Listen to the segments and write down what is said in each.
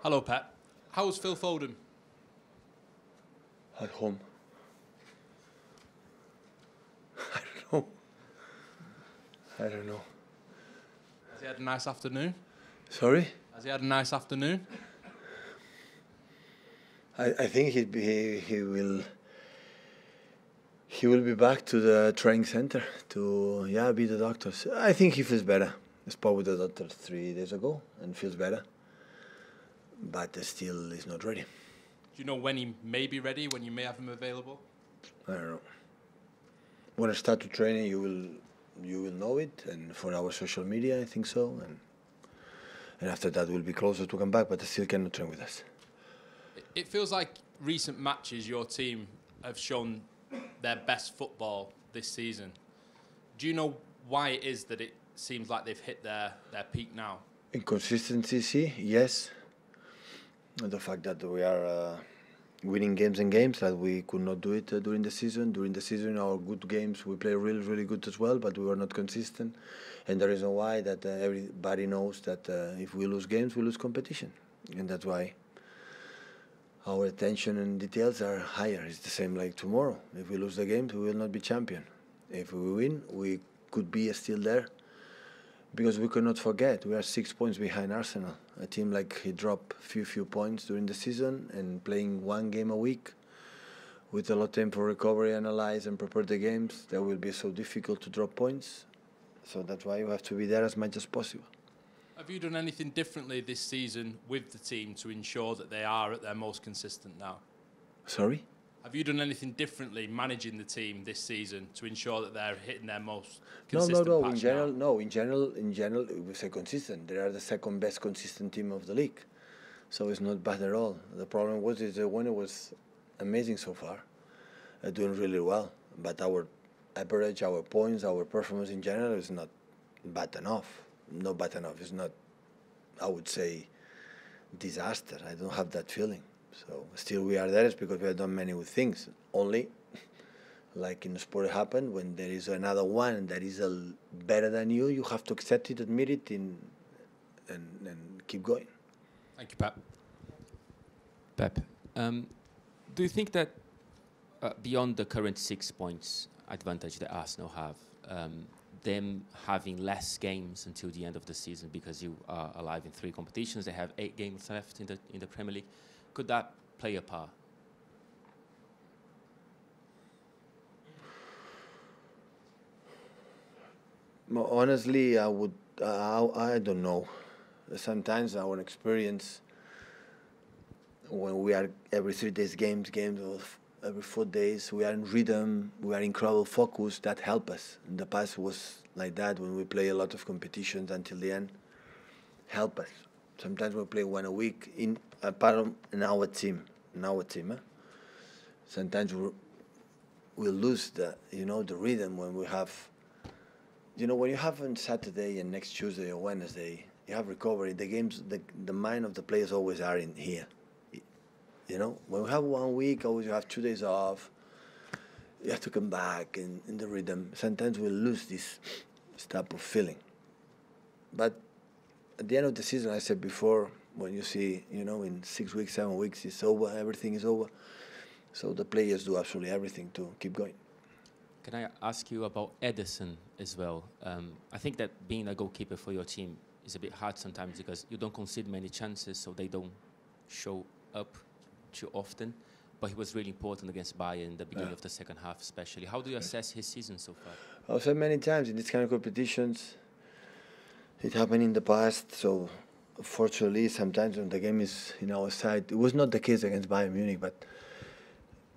Hello, Pep. How's Phil Foden? At home. I don't know. I don't know. Has he had a nice afternoon? Sorry? Has he had a nice afternoon? I think he will be back to the training center to be the doctors. I think he feels better. I spoke with the doctor 3 days ago and feels better, but still is not ready. Do you know when he may be ready? When you may have him available? I don't know. When I start to training, you will know it, and for our social media, I think so, and after that we'll be closer to come back, but I still cannot train with us. It feels like recent matches your team have shown their best football this season. Do you know why it is that it seems like they've hit their peak now? Inconsistency, yes. And the fact that we are winning games and games that we could not do it during the season. During the season, our good games we play really, really good as well, but we were not consistent. And the reason why that everybody knows that if we lose games, we lose competition, and that's why our attention and details are higher. It's the same like tomorrow. If we lose the games, we will not be champion. If we win, we could be still there. Because we cannot forget, we are 6 points behind Arsenal. A team like he dropped few points during the season and playing one game a week with a lot of time for recovery, analyze and prepare the games. That will be so difficult to drop points. So that's why you have to be there as much as possible. Have you done anything differently this season with the team to ensure that they are at their most consistent now? Sorry? Have you done anything differently managing the team this season to ensure that they're hitting their most consistent No. patch In general, we say consistent. They are the second best consistent team of the league, so it's not bad at all. The problem was is when it was amazing so far, doing really well, but our average, our points, our performance in general is not bad enough. Not bad enough. It's not, I would say, disaster. I don't have that feeling. So still we are there is because we have done many good things. Only, like in sport happened, when there is another one that is better than you have to accept it, admit it, and keep going. Thank you, Pep. Pep, do you think that beyond the current 6 points advantage that Arsenal have, them having less games until the end of the season because you are alive in 3 competitions, they have 8 games left in the Premier League, could that play a part? Honestly, I don't know. Sometimes our experience, when we are every 3 days games of every 4 days, we are in rhythm, we are in incredible focus, that help us. In the past was like that when we play a lot of competitions until the end, help us. Sometimes we play one a week in our team. Sometimes we lose the rhythm when we have. When you have on Saturday and next Tuesday or Wednesday, you have recovery. The games, the mind of the players always are in here. When we have 1 week, always you have 2 days off. You have to come back in the rhythm. Sometimes we lose this type of feeling. But at the end of the season, I said before, when you see, in 6 weeks, 7 weeks, it's over, everything is over. So the players do absolutely everything to keep going. Can I ask you about Ederson as well? I think that being a goalkeeper for your team is a bit hard sometimes because you don't concede many chances, so they don't show up too often. But he was really important against Bayern in the beginning of the second half, especially. How do you assess his season so far? I've said many times in these kind of competitions, it happened in the past, so fortunately sometimes when the game is in our side, it was not the case against Bayern Munich, but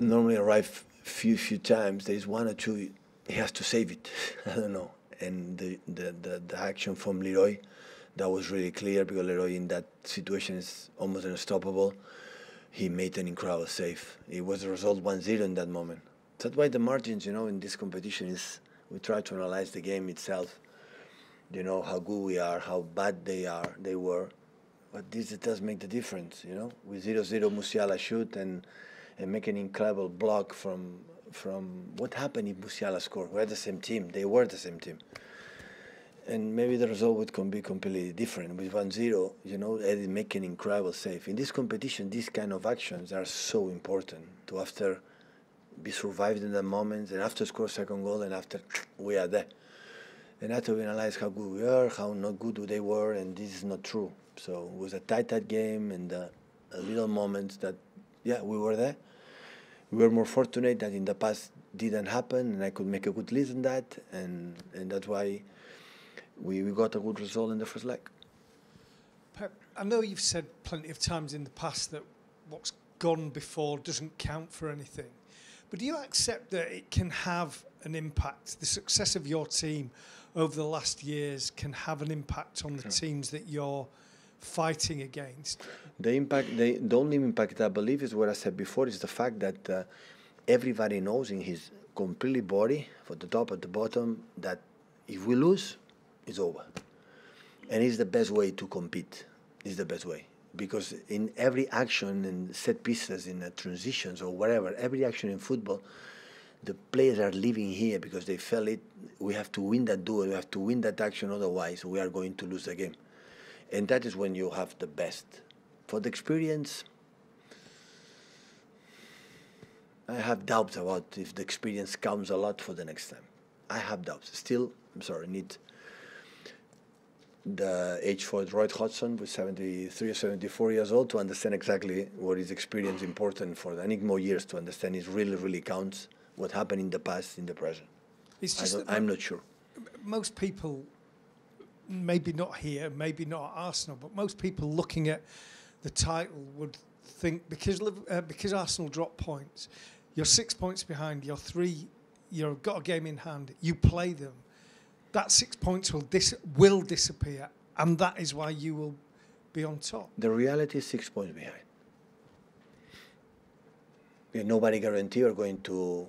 normally arrive few times, there is 1 or 2, he has to save it. I don't know. And the action from Leroy, that was really clear because Leroy in that situation is almost unstoppable. He made an incredible save. It was the result 1-0 in that moment. That's why the margins, in this competition is, we try to analyze the game itself. How good we are, how bad they were. But this does make the difference, With 0-0, Musiala shoot and make an incredible block from what happened if Musiala scored. We're the same team. They were the same team. And maybe the result would be completely different. With 1-0, you know, Eddie making incredible save. In this competition, these kind of actions are so important to after be survived in the moment and after score second goal and after we are there. And after we analyze how good we are, how not good they were, and this is not true. So it was a tight game and a little moments that, yeah, we were there. We were more fortunate that in the past didn't happen, and I could make a good list on that, and that's why we got a good result in the first leg. Pep, I know you've said plenty of times in the past that what's gone before doesn't count for anything, but do you accept that it can have an impact? The success of your team over the last years can have an impact on the teams that you're fighting against? The only impact I believe is what I said before, is the fact that everybody knows in his completely body, from the top at the bottom, that if we lose, it's over. And it's the best way to compete. It's the best way. Because in every action, in set pieces, in transitions or whatever, every action in football, the players are living here because they felt it. We have to win that duel, we have to win that action, otherwise we are going to lose the game. And that is when you have the best. For the experience, I have doubts about if the experience counts a lot for the next time. I have doubts. Still, I'm sorry, need the age for Roy Hodgson with 73 or 74 years old to understand exactly what is experience important for. I need more years to understand it really, really counts what happened in the past, in the present. It's just I'm not sure. Most people, maybe not here, maybe not at Arsenal, but most people looking at the title would think because Arsenal dropped points, you're 6 points behind, you've got a game in hand, you play them. That 6 points will disappear, and that is why you will be on top. The reality is 6 points behind. Nobody guarantee you're going to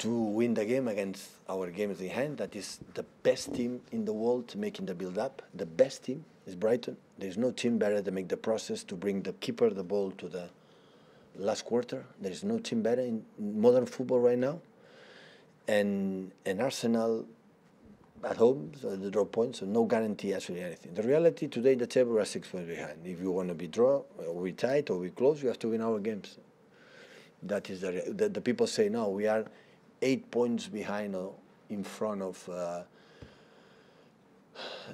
win the game against our games in hand. That is the best team in the world making the build-up. The best team is Brighton. There's no team better to make the process to bring the keeper the ball to the last quarter. There is no team better in modern football right now. And Arsenal at home, so they draw points, so no guarantee actually anything. The reality today in the table, we are 6 points behind. If you want to be draw, or we tight, or we close, you have to win our games. That is the people say, no, we are 8 points behind or in front of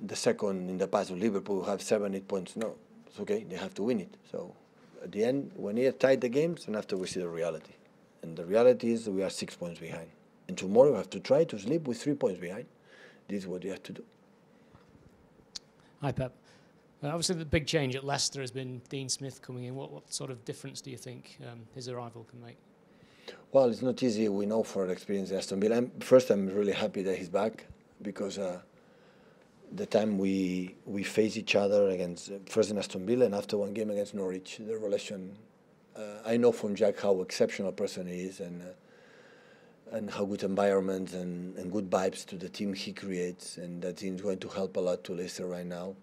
the second in the past of Liverpool, who have 7-8 points. No, it's okay, they have to win it. So at the end, when they tied the games, and after we see the reality. And the reality is that we are 6 points behind. And tomorrow we have to try to sleep with 3 points behind. This is what you have to do. Hi, Pep. Obviously, the big change at Leicester has been Dean Smith coming in. What sort of difference do you think his arrival can make? Well, it's not easy. We know for experience Aston Villa. First, I'm really happy that he's back because the time we face each other against first in Aston Villa and after one game against Norwich, the relation. I know from Jack how exceptional a person he is and how good environment and good vibes to the team he creates, and that team is going to help a lot to Leicester right now.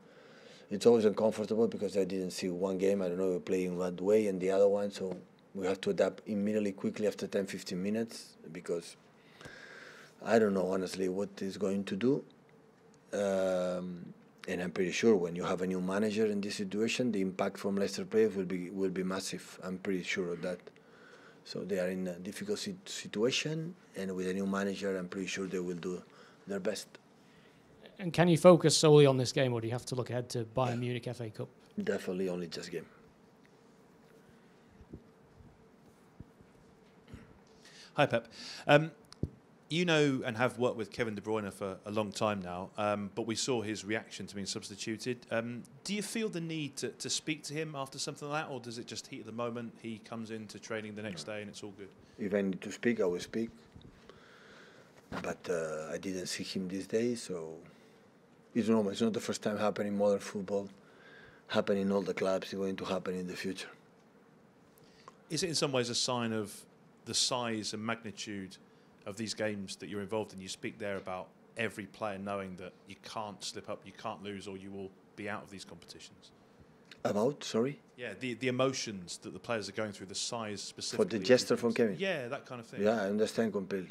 It's always uncomfortable because I didn't see one game. I don't know, we're playing one way and the other one, so we have to adapt immediately, quickly after 10-15 minutes because I don't know, honestly, what he's going to do. And I'm pretty sure when you have a new manager in this situation, the impact from Leicester players will be massive. I'm pretty sure of that. So they are in a difficult situation, and with a new manager, I'm pretty sure they will do their best. And can you focus solely on this game, or do you have to look ahead to Bayern Munich FA Cup? Definitely only just game. Hi, Pep. You know and have worked with Kevin De Bruyne for a long time now, but we saw his reaction to being substituted. Do you feel the need to speak to him after something like that, or does it just heat at the moment? He comes into training the next day and it's all good? If I need to speak, I will speak. But I didn't see him these days, so it's normal. It's not the first time happening in modern football. Happening in all the clubs. It's going to happen in the future. Is it in some ways a sign of the size and magnitude of these games that you're involved in? You speak there about every player knowing that you can't slip up, you can't lose, or you will be out of these competitions. About, sorry? Yeah, the emotions that the players are going through, the size specifically. For the gesture from Kevin? Yeah, that kind of thing. Yeah, I understand completely.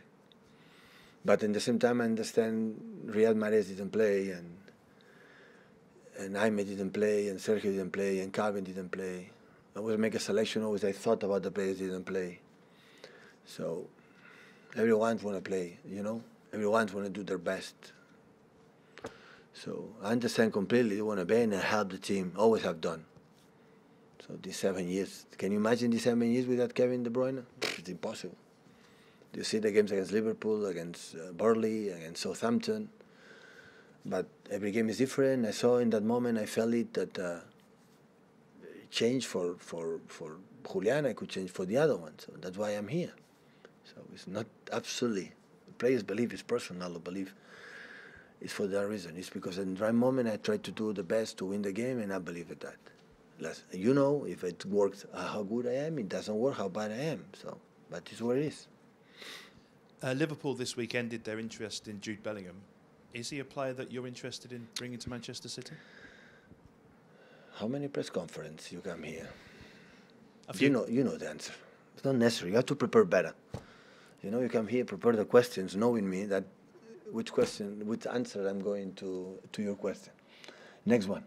But in the same time, I understand Riyad Mahrez didn't play, and Jaime didn't play, and Sergio didn't play, and Calvin didn't play. I always make a selection. Always I thought about the players that didn't play. So everyone want to play, you know. Everyone want to do their best. So I understand completely. They want to be and help the team. Always have done. So these 7 years, can you imagine these 7 years without Kevin De Bruyne? It's impossible. You see the games against Liverpool, against Burnley, against Southampton. But every game is different. I saw in that moment, I felt it that it changed for Julian. I could change for the other one. So that's why I'm here. So it's not absolutely. The players believe it's personal belief. It's for that reason. It's because in the right moment I tried to do the best to win the game, and I believe in that. You know, if it works, how good I am. It doesn't work, how bad I am. So, but it's what it is. Liverpool this week ended their interest in Jude Bellingham. Is he a player that you're interested in bringing to Manchester City? How many press conferences you come here? You know the answer. It's not necessary. You have to prepare better. You know, you come here, prepare the questions, knowing me that which answer I'm going to your question. Next one.